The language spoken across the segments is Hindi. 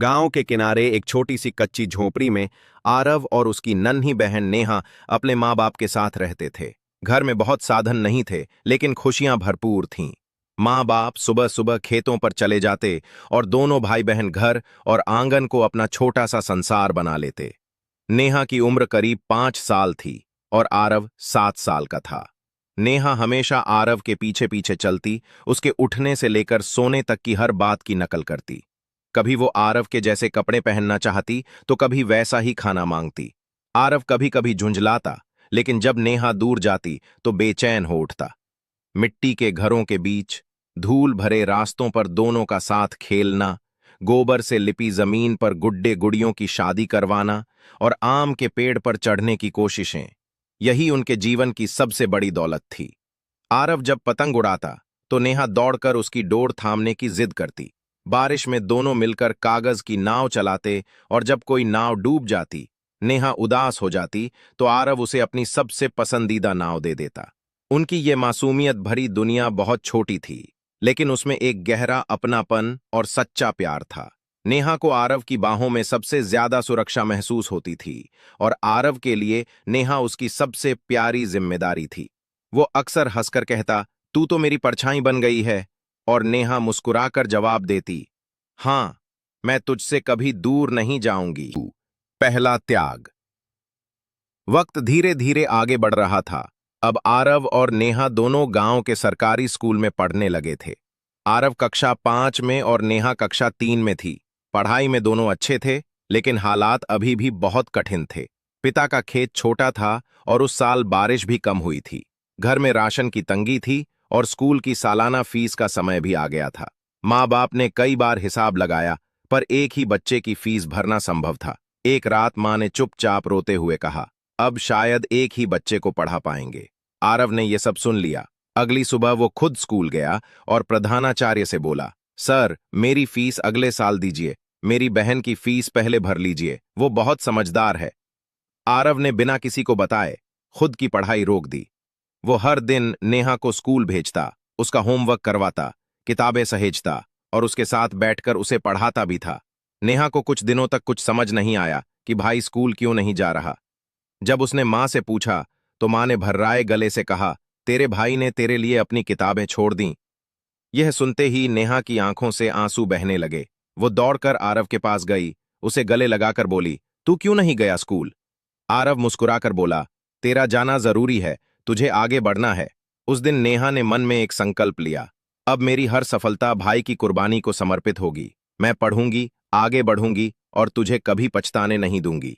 गांव के किनारे एक छोटी सी कच्ची झोपड़ी में आरव और उसकी नन्ही बहन नेहा अपने माँ बाप के साथ रहते थे। घर में बहुत साधन नहीं थे, लेकिन खुशियां भरपूर थीं। माँ बाप सुबह सुबह खेतों पर चले जाते और दोनों भाई बहन घर और आंगन को अपना छोटा सा संसार बना लेते। नेहा की उम्र करीब 5 साल थी और आरव 7 साल का था। नेहा हमेशा आरव के पीछे पीछे चलती, उसके उठने से लेकर सोने तक की हर बात की नकल करती। कभी वो आरव के जैसे कपड़े पहनना चाहती तो कभी वैसा ही खाना मांगती। आरव कभी कभी झुंझलाता, लेकिन जब नेहा दूर जाती तो बेचैन हो उठता। मिट्टी के घरों के बीच धूल भरे रास्तों पर दोनों का साथ खेलना, गोबर से लिपी जमीन पर गुड्डे गुड़ियों की शादी करवाना और आम के पेड़ पर चढ़ने की कोशिशें, यही उनके जीवन की सबसे बड़ी दौलत थी। आरव जब पतंग उड़ाता तो नेहा दौड़कर उसकी डोर थामने की जिद करती। बारिश में दोनों मिलकर कागज की नाव चलाते और जब कोई नाव डूब जाती, नेहा उदास हो जाती तो आरव उसे अपनी सबसे पसंदीदा नाव दे देता। उनकी ये मासूमियत भरी दुनिया बहुत छोटी थी, लेकिन उसमें एक गहरा अपनापन और सच्चा प्यार था। नेहा को आरव की बाहों में सबसे ज्यादा सुरक्षा महसूस होती थी और आरव के लिए नेहा उसकी सबसे प्यारी जिम्मेदारी थी। वो अक्सर हंसकर कहता, तू तो मेरी परछाई बन गई है, और नेहा मुस्कुराकर जवाब देती, हां, मैं तुझसे कभी दूर नहीं जाऊंगी। पहला त्याग। वक्त धीरे धीरे आगे बढ़ रहा था। अब आरव और नेहा दोनों गांव के सरकारी स्कूल में पढ़ने लगे थे। आरव कक्षा 5 में और नेहा कक्षा 3 में थी। पढ़ाई में दोनों अच्छे थे, लेकिन हालात अभी भी बहुत कठिन थे। पिता का खेत छोटा था और उस साल बारिश भी कम हुई थी। घर में राशन की तंगी थी और स्कूल की सालाना फीस का समय भी आ गया था। माँ बाप ने कई बार हिसाब लगाया, पर एक ही बच्चे की फीस भरना संभव था। एक रात माँ ने चुपचाप रोते हुए कहा, अब शायद एक ही बच्चे को पढ़ा पाएंगे। आरव ने यह सब सुन लिया। अगली सुबह वो खुद स्कूल गया और प्रधानाचार्य से बोला, सर, मेरी फीस अगले साल दीजिए, मेरी बहन की फीस पहले भर लीजिए, वो बहुत समझदार है। आरव ने बिना किसी को बताए खुद की पढ़ाई रोक दी। वो हर दिन नेहा को स्कूल भेजता, उसका होमवर्क करवाता, किताबें सहेजता और उसके साथ बैठकर उसे पढ़ाता भी था। नेहा को कुछ दिनों तक कुछ समझ नहीं आया कि भाई स्कूल क्यों नहीं जा रहा। जब उसने माँ से पूछा तो माँ ने भर्राए गले से कहा, तेरे भाई ने तेरे लिए अपनी किताबें छोड़ दी। यह सुनते ही नेहा की आंखों से आंसू बहने लगे। वो दौड़कर आरव के पास गई, उसे गले लगाकर बोली, तू क्यों नहीं गया स्कूल? आरव मुस्कुराकर बोला, तेरा जाना जरूरी है, तुझे आगे बढ़ना है। उस दिन नेहा ने मन में एक संकल्प लिया, अब मेरी हर सफलता भाई की कुर्बानी को समर्पित होगी। मैं पढ़ूंगी, आगे बढ़ूंगी और तुझे कभी पछताने नहीं दूंगी।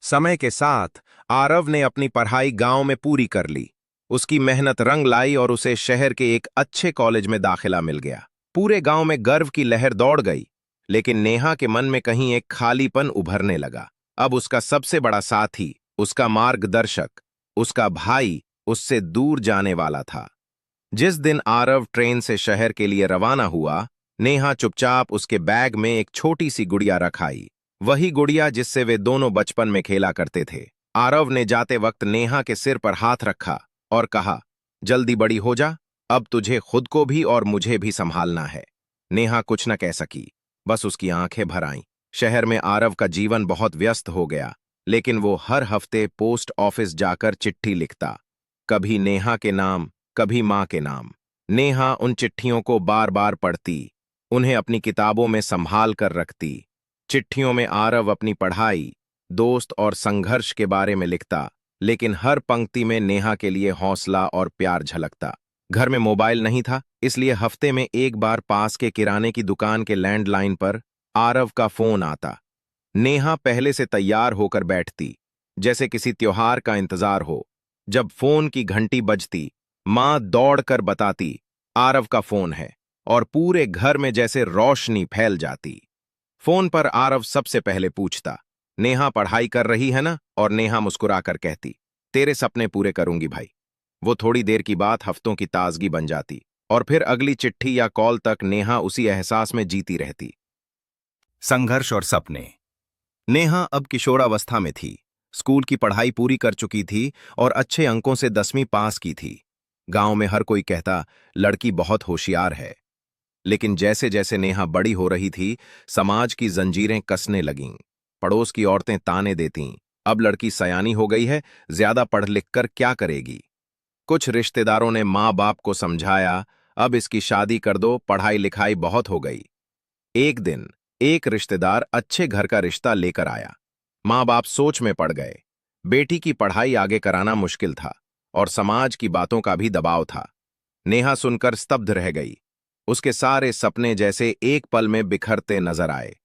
समय के साथ आरव ने अपनी पढ़ाई गांव में पूरी कर ली। उसकी मेहनत रंग लाई और उसे शहर के एक अच्छे कॉलेज में दाखिला मिल गया। पूरे गांव में गर्व की लहर दौड़ गई, लेकिन नेहा के मन में कहीं एक खालीपन उभरने लगा। अब उसका सबसे बड़ा साथी, उसका मार्गदर्शक, उसका भाई उससे दूर जाने वाला था। जिस दिन आरव ट्रेन से शहर के लिए रवाना हुआ, नेहा चुपचाप उसके बैग में एक छोटी सी गुड़िया रख आई। वही गुड़िया जिससे वे दोनों बचपन में खेला करते थे। आरव ने जाते वक्त नेहा के सिर पर हाथ रखा और कहा, जल्दी बड़ी हो जा, अब तुझे खुद को भी और मुझे भी संभालना है। नेहा कुछ न कह सकी, बस उसकी आंखें भर आईं। शहर में आरव का जीवन बहुत व्यस्त हो गया, लेकिन वो हर हफ्ते पोस्ट ऑफिस जाकर चिट्ठी लिखता, कभी नेहा के नाम, कभी माँ के नाम। नेहा उन चिट्ठियों को बार बार पढ़ती, उन्हें अपनी किताबों में संभाल कर रखती। चिट्ठियों में आरव अपनी पढ़ाई, दोस्त और संघर्ष के बारे में लिखता, लेकिन हर पंक्ति में नेहा के लिए हौसला और प्यार झलकता। घर में मोबाइल नहीं था, इसलिए हफ्ते में एक बार पास के किराने की दुकान के लैंडलाइन पर आरव का फोन आता। नेहा पहले से तैयार होकर बैठती, जैसे किसी त्योहार का इंतजार हो। जब फोन की घंटी बजती, मां दौड़कर बताती, आरव का फोन है, और पूरे घर में जैसे रोशनी फैल जाती। फोन पर आरव सबसे पहले पूछता, नेहा पढ़ाई कर रही है ना? और नेहा मुस्कुराकर कहती, तेरे सपने पूरे करूंगी भाई। वो थोड़ी देर की बात हफ्तों की ताजगी बन जाती, और फिर अगली चिट्ठी या कॉल तक नेहा उसी एहसास में जीती रहती। संघर्ष और सपने। नेहा अब किशोरावस्था में थी। स्कूल की पढ़ाई पूरी कर चुकी थी और अच्छे अंकों से 10वीं पास की थी। गांव में हर कोई कहता, लड़की बहुत होशियार है। लेकिन जैसे जैसे नेहा बड़ी हो रही थी, समाज की जंजीरें कसने लगीं। पड़ोस की औरतें ताने देतीं, अब लड़की सयानी हो गई है, ज्यादा पढ़ लिख कर क्या करेगी। कुछ रिश्तेदारों ने माँ बाप को समझाया, अब इसकी शादी कर दो, पढ़ाई लिखाई बहुत हो गई। एक दिन एक रिश्तेदार अच्छे घर का रिश्ता लेकर आया। माँ बाप सोच में पड़ गए। बेटी की पढ़ाई आगे कराना मुश्किल था और समाज की बातों का भी दबाव था। नेहा सुनकर स्तब्ध रह गई। उसके सारे सपने जैसे एक पल में बिखरते नजर आए।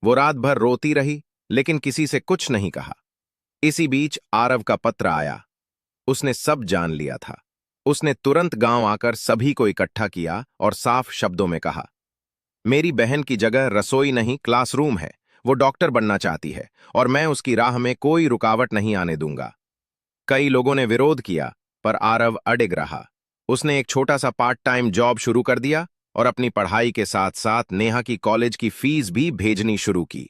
वो रात भर रोती रही, लेकिन किसी से कुछ नहीं कहा। इसी बीच आरव का पत्र आया। उसने सब जान लिया था। उसने तुरंत गांव आकर सभी को इकट्ठा किया और साफ शब्दों में कहा, मेरी बहन की जगह रसोई नहीं क्लासरूम है। वो डॉक्टर बनना चाहती है और मैं उसकी राह में कोई रुकावट नहीं आने दूंगा। कई लोगों ने विरोध किया, पर आरव अडिग रहा। उसने एक छोटा सा पार्ट टाइम जॉब शुरू कर दिया और अपनी पढ़ाई के साथ साथ नेहा की कॉलेज की फीस भी भेजनी शुरू की।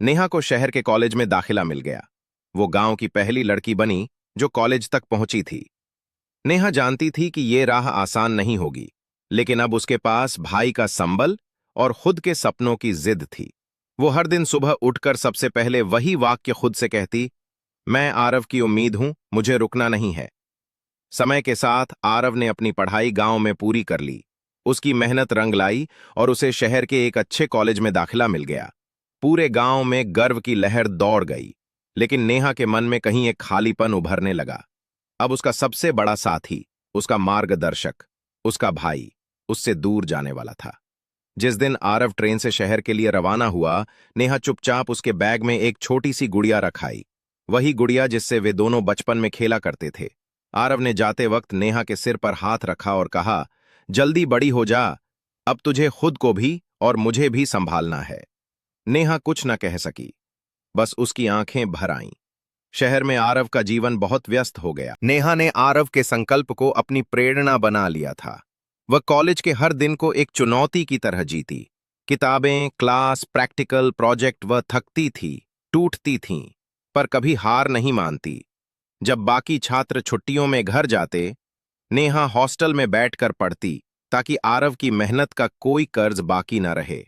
नेहा को शहर के कॉलेज में दाखिला मिल गया। वो गांव की पहली लड़की बनी जो कॉलेज तक पहुंची थी। नेहा जानती थी कि ये राह आसान नहीं होगी, लेकिन अब उसके पास भाई का संबल और खुद के सपनों की जिद थी। वो हर दिन सुबह उठकर सबसे पहले वही वाक्य खुद से कहती, मैं आरव की उम्मीद हूं, मुझे रुकना नहीं है। समय के साथ आरव ने अपनी पढ़ाई गांव में पूरी कर ली। उसकी मेहनत रंग लाई और उसे शहर के एक अच्छे कॉलेज में दाखिला मिल गया। पूरे गांव में गर्व की लहर दौड़ गई, लेकिन नेहा के मन में कहीं एक खालीपन उभरने लगा। अब उसका सबसे बड़ा साथी, उसका मार्गदर्शक, उसका भाई उससे दूर जाने वाला था। जिस दिन आरव ट्रेन से शहर के लिए रवाना हुआ, नेहा चुपचाप उसके बैग में एक छोटी सी गुड़िया रखाई। वही गुड़िया जिससे वे दोनों बचपन में खेला करते थे। आरव ने जाते वक्त नेहा के सिर पर हाथ रखा और कहा, जल्दी बड़ी हो जा, अब तुझे खुद को भी और मुझे भी संभालना है। नेहा कुछ न कह सकी, बस उसकी आंखें भर आईं। शहर में आरव का जीवन बहुत व्यस्त हो गया। नेहा ने आरव के संकल्प को अपनी प्रेरणा बना लिया था। वह कॉलेज के हर दिन को एक चुनौती की तरह जीती। किताबें, क्लास, प्रैक्टिकल, प्रोजेक्ट, वह थकती थी, टूटती थीं, पर कभी हार नहीं मानती। जब बाकी छात्र छुट्टियों में घर जाते, नेहा हॉस्टल में बैठकर पढ़ती, ताकि आरव की मेहनत का कोई कर्ज बाकी न रहे।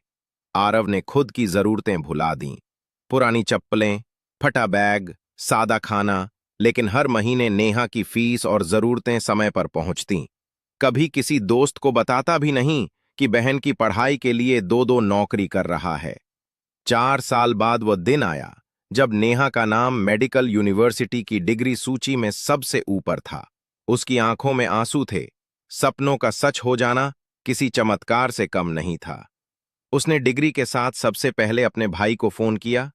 आरव ने खुद की जरूरतें भुला दीं। पुरानी चप्पलें, फटा बैग, सादा खाना, लेकिन हर महीने नेहा की फीस और जरूरतें समय पर पहुंचतीं। कभी किसी दोस्त को बताता भी नहीं कि बहन की पढ़ाई के लिए दो दो नौकरी कर रहा है। 4 साल बाद वह दिन आया जब नेहा का नाम मेडिकल यूनिवर्सिटी की डिग्री सूची में सबसे ऊपर था। उसकी आंखों में आंसू थे। सपनों का सच हो जाना किसी चमत्कार से कम नहीं था। उसने डिग्री के साथ सबसे पहले अपने भाई को फोन किया।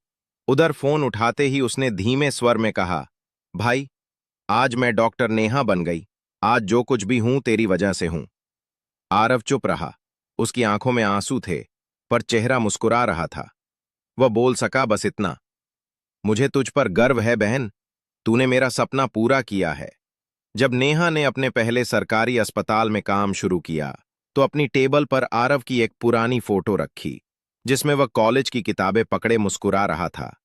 उधर फोन उठाते ही उसने धीमे स्वर में कहा, भाई, आज मैं डॉक्टर नेहा बन गई। आज जो कुछ भी हूं तेरी वजह से हूं। आरव चुप रहा। उसकी आंखों में आंसू थे, पर चेहरा मुस्कुरा रहा था। वह बोल सका बस इतना, मुझे तुझ पर गर्व है बहन, तूने मेरा सपना पूरा किया है। जब नेहा ने अपने पहले सरकारी अस्पताल में काम शुरू किया, तो अपनी टेबल पर आरव की एक पुरानी फोटो रखी, जिसमें वह कॉलेज की किताबें पकड़े मुस्कुरा रहा था।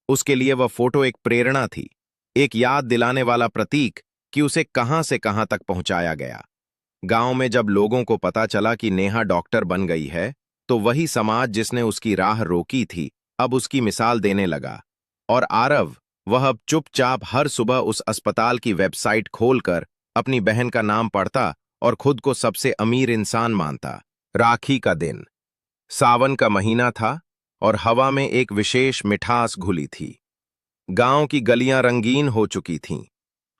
उसके लिए वह फोटो एक प्रेरणा थी, एक याद दिलाने वाला प्रतीक कि उसे कहां से कहां तक पहुंचाया गया। गांव में जब लोगों को पता चला कि नेहा डॉक्टर बन गई है, तो वही समाज जिसने उसकी राह रोकी थी, अब उसकी मिसाल देने लगा। और आरव, वह अब चुपचाप हर सुबह उस अस्पताल की वेबसाइट खोलकर अपनी बहन का नाम पढ़ता और खुद को सबसे अमीर इंसान मानता। राखी का दिन, सावन का महीना था और हवा में एक विशेष मिठास घुली थी। गांव की गलियां रंगीन हो चुकी थीं।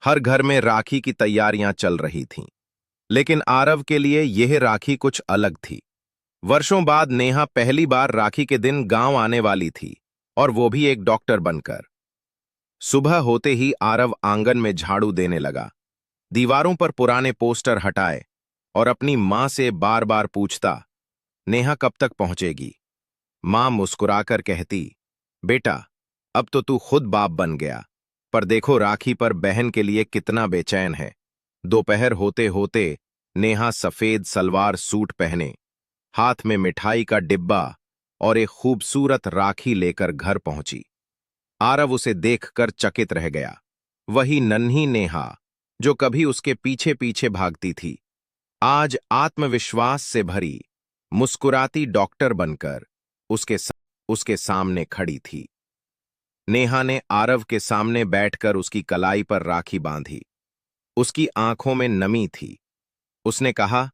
हर घर में राखी की तैयारियां चल रही थीं। लेकिन आरव के लिए यह राखी कुछ अलग थी। वर्षों बाद नेहा पहली बार राखी के दिन गांव आने वाली थी, और वो भी एक डॉक्टर बनकर। सुबह होते ही आरव आंगन में झाड़ू देने लगा। दीवारों पर पुराने पोस्टर हटाए और अपनी मां से बार बार पूछता, नेहा कब तक पहुंचेगी। मां मुस्कुराकर कहती, बेटा, अब तो तू खुद बाप बन गया, पर देखो राखी पर बहन के लिए कितना बेचैन है। दोपहर होते होते नेहा सफेद सलवार सूट पहने, हाथ में मिठाई का डिब्बा और एक खूबसूरत राखी लेकर घर पहुंची। आरव उसे देखकर चकित रह गया। वही नन्ही नेहा जो कभी उसके पीछे पीछे भागती थी, आज आत्मविश्वास से भरी, मुस्कुराती डॉक्टर बनकर उसके सामने खड़ी थी। नेहा ने आरव के सामने बैठकर उसकी कलाई पर राखी बांधी। उसकी आंखों में नमी थी। उसने कहा,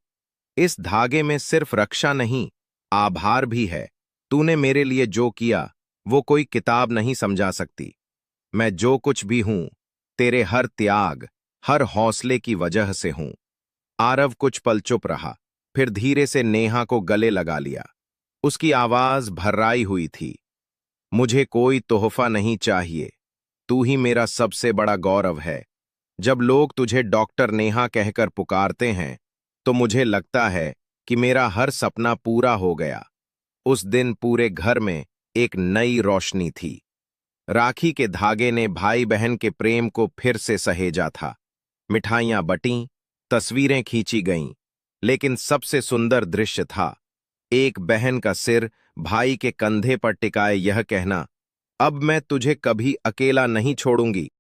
इस धागे में सिर्फ रक्षा नहीं, आभार भी है। तूने मेरे लिए जो किया वो कोई किताब नहीं समझा सकती। मैं जो कुछ भी हूं, तेरे हर त्याग, हर हौसले की वजह से हूं। आरव कुछ पल चुप रहा, फिर धीरे से नेहा को गले लगा लिया। उसकी आवाज भर्राई हुई थी। मुझे कोई तोहफा नहीं चाहिए, तू ही मेरा सबसे बड़ा गौरव है। जब लोग तुझे डॉक्टर नेहा कहकर पुकारते हैं तो मुझे लगता है कि मेरा हर सपना पूरा हो गया। उस दिन पूरे घर में एक नई रोशनी थी। राखी के धागे ने भाई बहन के प्रेम को फिर से सहेजा था। मिठाइयां बटीं, तस्वीरें खींची गईं, लेकिन सबसे सुंदर दृश्य था एक बहन का सिर भाई के कंधे पर टिकाए यह कहना, अब मैं तुझे कभी अकेला नहीं छोड़ूंगी।